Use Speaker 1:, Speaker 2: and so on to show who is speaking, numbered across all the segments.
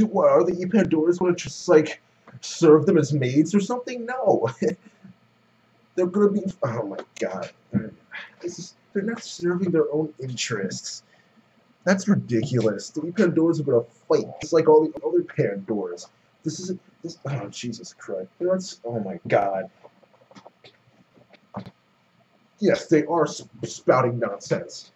Speaker 1: What, are the Pandoras going to just, like, serve them as maids or something? No. They're going to be... Oh, my God. They're not serving their own interests. That's ridiculous. The Pandoras are going to fight, just like all the other Pandoras. Oh, Jesus Christ. Oh, my God. Yes, they are spouting nonsense.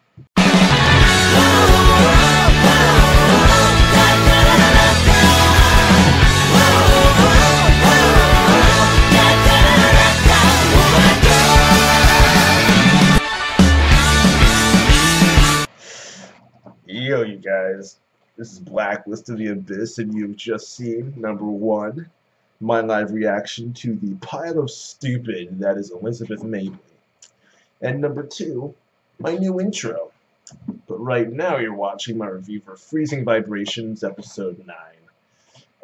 Speaker 1: Yo, you guys. This is Blacklist of the Abyss, and you've just seen, number 1, my live reaction to the pile of stupid that is Elizabeth Mabley. And number 2, my new intro. But right now you're watching my review for Freezing Vibrations, episode 9.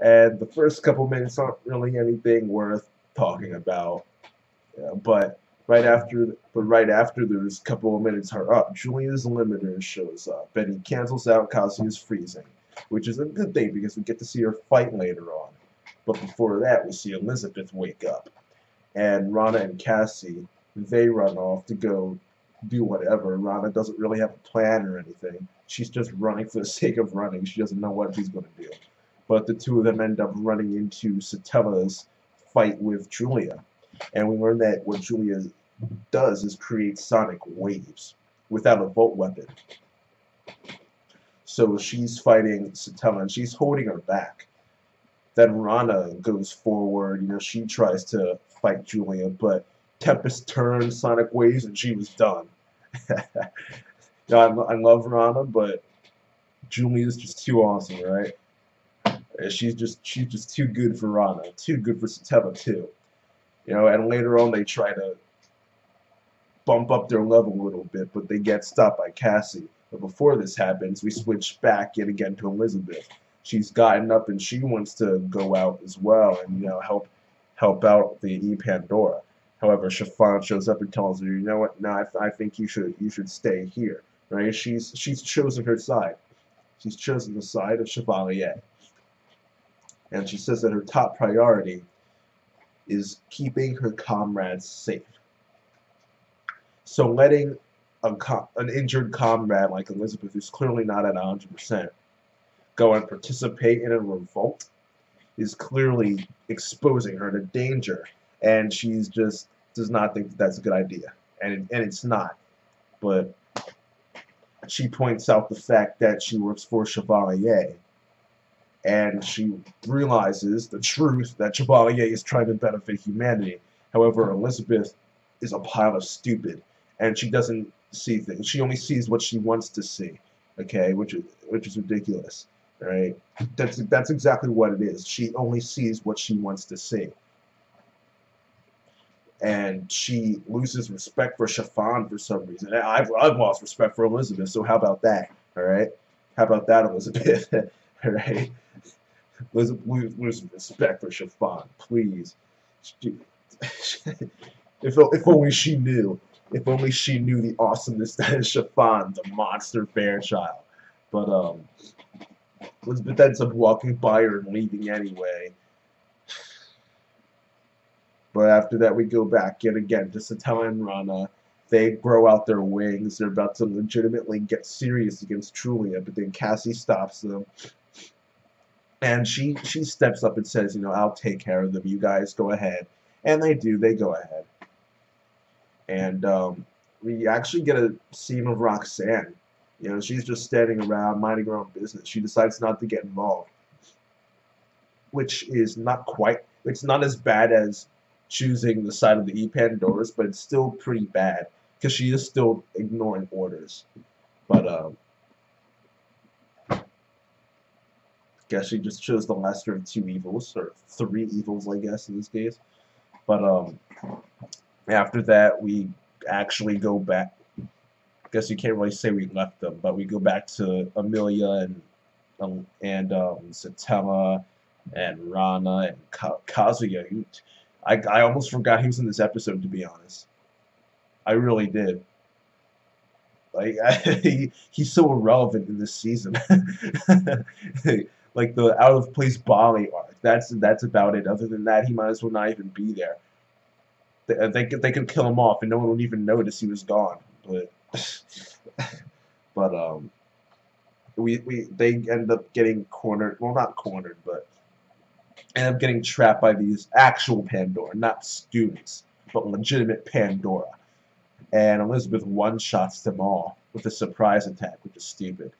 Speaker 1: And the first couple minutes aren't really anything worth talking about. But right after those couple of minutes are up, Julia's limiter shows up, and he cancels out Kazuya's freezing, which is a good thing because we get to see her fight later on. But before that, we see Elizabeth wake up, and Rana and Cassie, they run off to go do whatever. Rana doesn't really have a plan or anything. She's just running for the sake of running. She doesn't know what she's going to do. But the two of them end up running into Satella's fight with Julia. And we learn that what Julia does is create sonic waves without a volt weapon. So she's fighting Satella, and she's holding her back. Then Rana goes forward. She tries to fight Julia, but Tempest turns sonic waves, and she was done. I love Rana, but Julia's just too awesome, right? She's just too good for Rana, too good for Satella too. And later on they try to bump up their level a little bit, but they get stopped by Cassie. But before this happens, we switch back yet again to Elizabeth. She's gotten up and she wants to go out as well and help out the Pandora. However, Chiffon shows up and tells her, you know what? No, I think you should stay here. Right? She's chosen her side. She's chosen the side of Chevalier. And she says that her top priority is keeping her comrades safe. So letting an injured comrade like Elizabeth, who's clearly not at 100%, go and participate in a revolt is clearly exposing her to danger, and she's just does not think that that's a good idea, and it's not. But she points out the fact that she works for Chevalier, and she realizes the truth that Chevalier is trying to benefit humanity. However, Elizabeth is a pile of stupid, and she doesn't see things. She only sees what she wants to see, okay, which is ridiculous, right? That's exactly what it is. She only sees what she wants to see. And she loses respect for Chiffon for some reason. I've lost respect for Elizabeth, so how about that, all right? How about that, Elizabeth? All right? Lose respect for Chiffon, please. If only she knew. If only she knew the awesomeness that is Chiffon, the monster bear child. But Elizabeth ends up walking by her and leaving anyway. But after that, we go back yet again to Satella and Rana. They grow out their wings. They're about to legitimately get serious against Julia, but then Cassie stops them. And she steps up and says, I'll take care of them. You guys go ahead. And they do. They go ahead. And we actually get a scene of Roxanne. She's just standing around, minding her own business. She decides not to get involved. Which is it's not as bad as choosing the side of the Pandoras, but it's still pretty bad. Because she is still ignoring orders. But, guess she just chose the lesser of two evils, or three evils, I guess, in this case. But, after that, we actually go back. I guess you can't really say we left them, but we go back to Amelia and Satella and Rana and Kazuya. I almost forgot he was in this episode, to be honest. I really did. Like he's so irrelevant in this season. like the out of place Bali arc. That's about it. Other than that, he might as well not even be there. They could kill him off, and no one would even notice he was gone. But but they end up getting cornered. Well, not cornered, but end up getting trapped by these actual Pandora, not students, but legitimate Pandora. And Elizabeth one-shots them all with a surprise attack, which is stupid.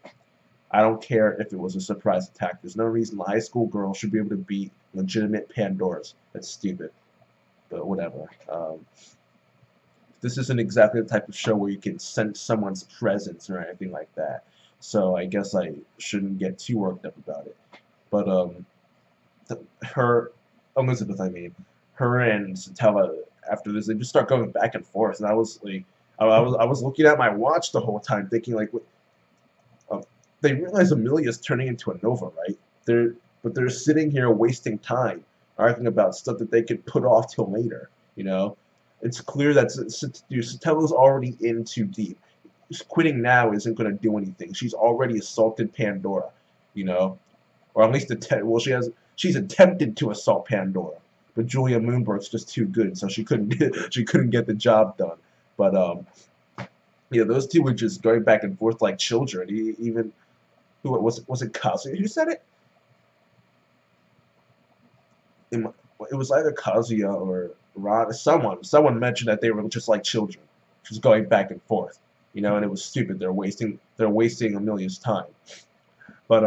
Speaker 1: I don't care if it was a surprise attack. There's no reason a high school girl should be able to beat legitimate Pandoras. That's stupid. But whatever. This isn't exactly the type of show where you can sense someone's presence or anything like that. So I guess I shouldn't get too worked up about it. But Elizabeth, I mean, her and Satella, after this, they just start going back and forth, and I was like, I was looking at my watch the whole time, thinking like, they realize Amelia's turning into a Nova, right? But they're sitting here wasting time, arguing about stuff that they could put off till later. You know, it's clear that Satella's already in too deep. Quitting now isn't going to do anything. She's already assaulted Pandora, you know, or at least she's attempted to assault Pandora, but Julia Moonbrook's just too good, so she couldn't get the job done. But yeah, those two were just going back and forth like children. Even who was it? Kazuya who said it? It was either Kazuya or Ron. Someone mentioned that they were just like children, just going back and forth. You know, and it was stupid. They're wasting Amelia's time. But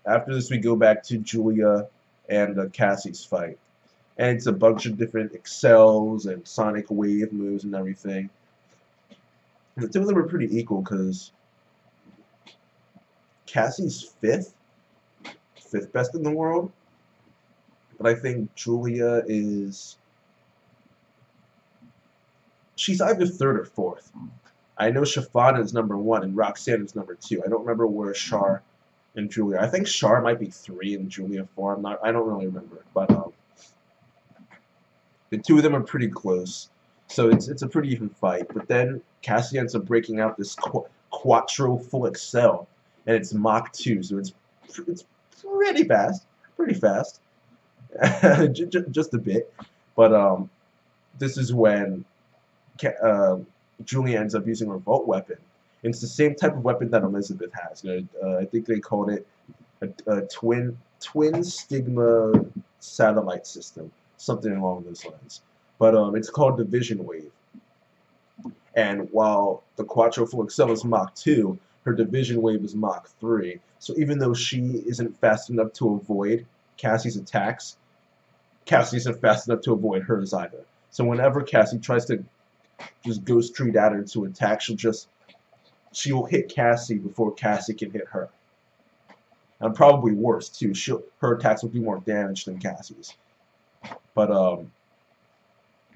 Speaker 1: after this, we go back to Julia and Cassie's fight, and it's a bunch of different excels and sonic wave moves and everything. And the two of them are pretty equal because Cassie's fifth best in the world, but I think Julia she's either third or fourth. I know Chiffon is number 1 and Roxanne is number 2. I don't remember where Char and Julia. I think Char might be 3 and Julia 4. I don't really remember, but the two of them are pretty close. So it's a pretty even fight. But then Cassie ends up breaking out this Quattro full excel, and it's Mach 2, so it's pretty fast, just a bit. But this is when Julia ends up using her Revolt weapon. And it's the same type of weapon that Elizabeth has. I think they called it a twin stigma satellite system, something along those lines. But it's called Division Wave. And while the Quattro Full Excel is Mach 2, her Division Wave is Mach 3. So even though she isn't fast enough to avoid Cassie's attacks, Cassie isn't fast enough to avoid hers either. So whenever Cassie tries to just go straight at her to attack, she will hit Cassie before Cassie can hit her. And probably worse too. Her attacks will do more damage than Cassie's. But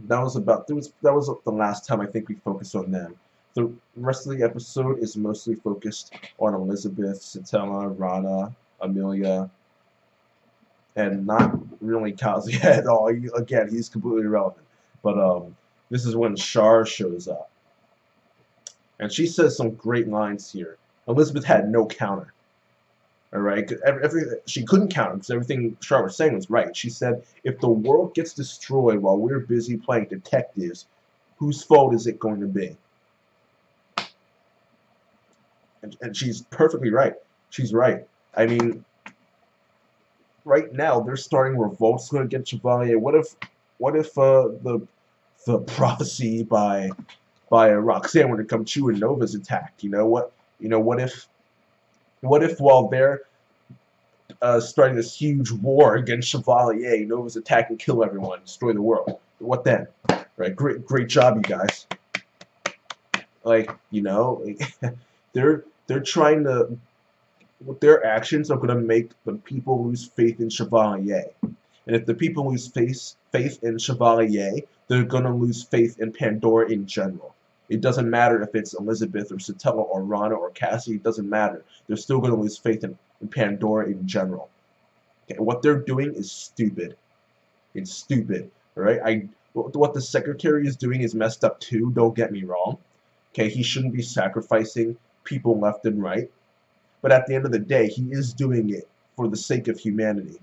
Speaker 1: that was the last time I think we focused on them. The rest of the episode is mostly focused on Elizabeth, Satella, Rana, Amelia, and not really Kazuya at all. Again, he's completely irrelevant. But this is when Char shows up. And she says some great lines here. Elizabeth had no counter. Alright? She couldn't counter because everything Char was saying was right. She said, if the world gets destroyed while we're busy playing detectives, whose fault is it going to be? And she's perfectly right. She's right. I mean, right now they're starting revolts against Chevalier. What if the prophecy by Roxanne when it comes to Nova's attack? What if while they're starting this huge war against Chevalier, Nova's attack and kill everyone, destroy the world? What then? Right? Great job, you guys. They're trying to. With their actions are going to make the people lose faith in Chevalier. And if the people lose faith in Chevalier, they're going to lose faith in Pandora in general. It doesn't matter if it's Elizabeth or Satella or Rana or Cassie. It doesn't matter. They're still going to lose faith in Pandora in general. Okay, what they're doing is stupid. It's stupid. Alright? What the secretary is doing is messed up too. Don't get me wrong. Okay, he shouldn't be sacrificing people left and right. But at the end of the day, he is doing it for the sake of humanity.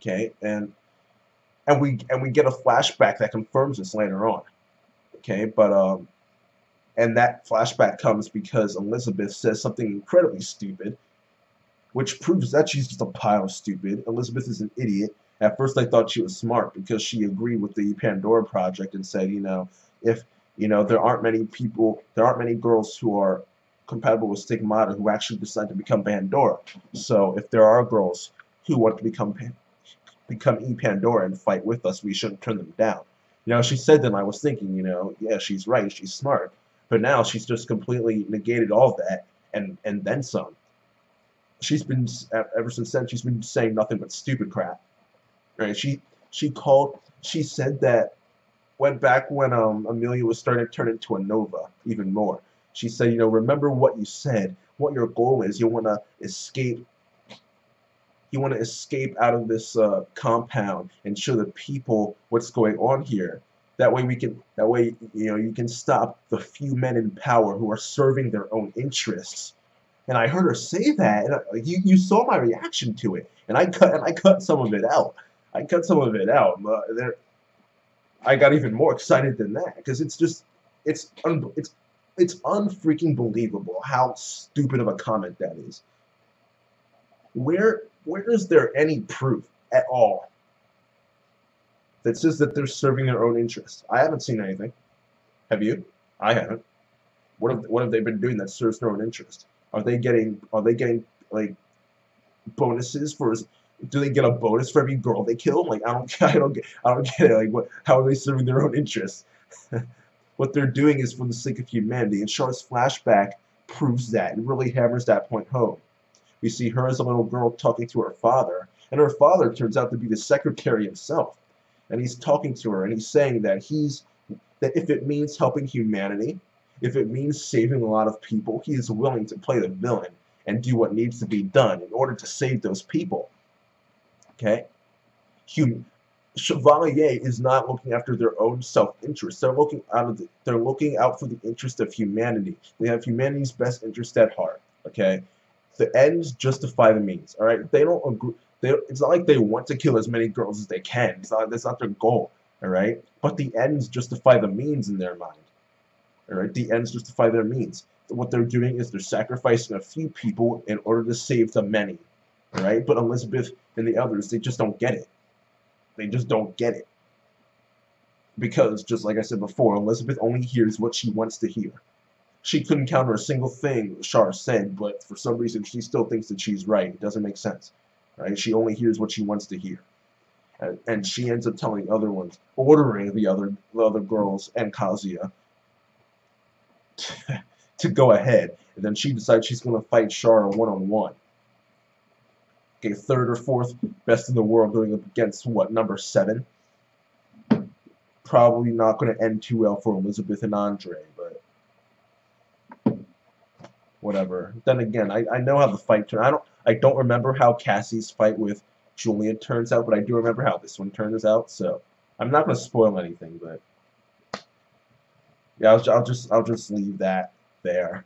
Speaker 1: Okay, and we get a flashback that confirms this later on. Okay, but and that flashback comes because Elizabeth says something incredibly stupid, which proves that she's just a pile of stupid. Elizabeth is an idiot. At first, I thought she was smart because she agreed with the Pandora Project and said, if there aren't many people, there aren't many girls who are compatible with Stigmata who actually decide to become Pandora. So if there are girls who want to become Pandora and fight with us, we shouldn't turn them down. She said that, and I was thinking, yeah, she's right, she's smart. But now she's just completely negated all of that and then some. She's been, ever since then, she's been saying nothing but stupid crap. Right? She said that went back when Amelia was starting to turn into a Nova even more. She said, remember what you said, what your goal is. You want to escape. You want to escape out of this compound and show the people what's going on here. That way you can stop the few men in power who are serving their own interests. And I heard her say that, and you saw my reaction to it, and I cut some of it out. I cut some of it out. I got even more excited than that because it's unfreaking believable how stupid of a comment that is. Where is there any proof at all that says that they're serving their own interests? I haven't seen anything. Have you? I haven't. What have they been doing that serves their own interest? Are they getting like bonuses for? Do they get a bonus for every girl they kill? Like I don't get it. Like how are they serving their own interests? What they're doing is for the sake of humanity, and Char's flashback proves that and really hammers that point home. We see her as a little girl talking to her father, and her father turns out to be the secretary himself. And he's talking to her, and he's saying that if it means helping humanity, if it means saving a lot of people, he is willing to play the villain and do what needs to be done in order to save those people. Okay? Chevalier is not looking after their own self-interest. They're looking out for the interest of humanity. They have humanity's best interest at heart. Okay? The ends justify the means. All right? They don't agree. It's not like they want to kill as many girls as they can. That's not their goal. All right? But the ends justify the means in their mind. All right? The ends justify their means. What they're doing is they're sacrificing a few people in order to save the many. All right? But Elizabeth and the others, they just don't get it. They just don't get it. Because, just like I said before, Elizabeth only hears what she wants to hear. She couldn't counter a single thing Char said, but for some reason she still thinks that she's right. It doesn't make sense. Right? She only hears what she wants to hear. And she ends up telling other ones, ordering the other girls and Kazuya to go ahead. And then she decides she's going to fight Char one-on-one. Okay, third or fourth best in the world going up against, what, number 7? Probably not going to end too well for Elizabeth and Andre, but whatever. Then again, I know how the fight turned. I don't remember how Cassie's fight with Julia turns out, but I do remember how this one turns out. So I'm not going to spoil anything, but yeah, I'll just leave that there.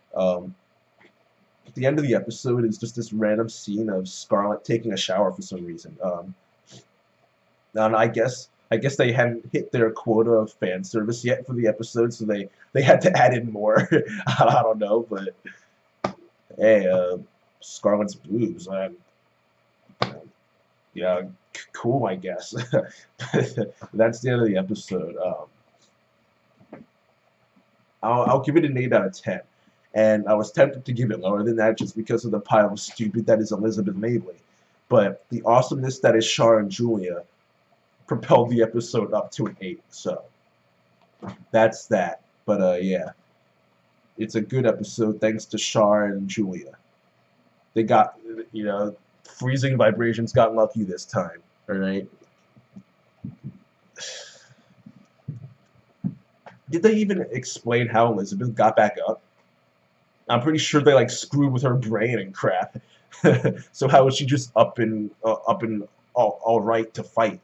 Speaker 1: At the end of the episode is just this random scene of Scarlet taking a shower for some reason. And I guess they hadn't hit their quota of fan service yet for the episode, so they had to add in more. I don't know, but hey, Scarlet's boobs. Yeah, cool, I guess. That's the end of the episode. I'll give it an 8 out of 10. And I was tempted to give it lower than that just because of the pile of stupid that is Elizabeth Mabley. But the awesomeness that is Char and Julia propelled the episode up to an 8. So that's that. But yeah, it's a good episode thanks to Char and Julia. They got, freezing vibrations got lucky this time. All right. Did they even explain how Elizabeth got back up? I'm pretty sure they screwed with her brain and crap. So how is she just up and all right to fight?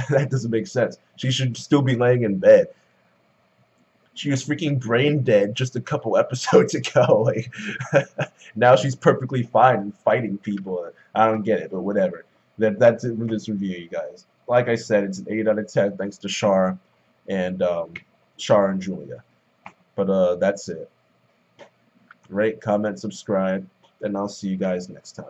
Speaker 1: That doesn't make sense. She should still be laying in bed. She was freaking brain dead just a couple episodes ago. Like, now she's perfectly fine and fighting people. I don't get it, but whatever. That's it for this review, you guys. Like I said, it's an 8 out of 10 thanks to Char and Char and Julia. But that's it. Rate, comment, subscribe, and I'll see you guys next time.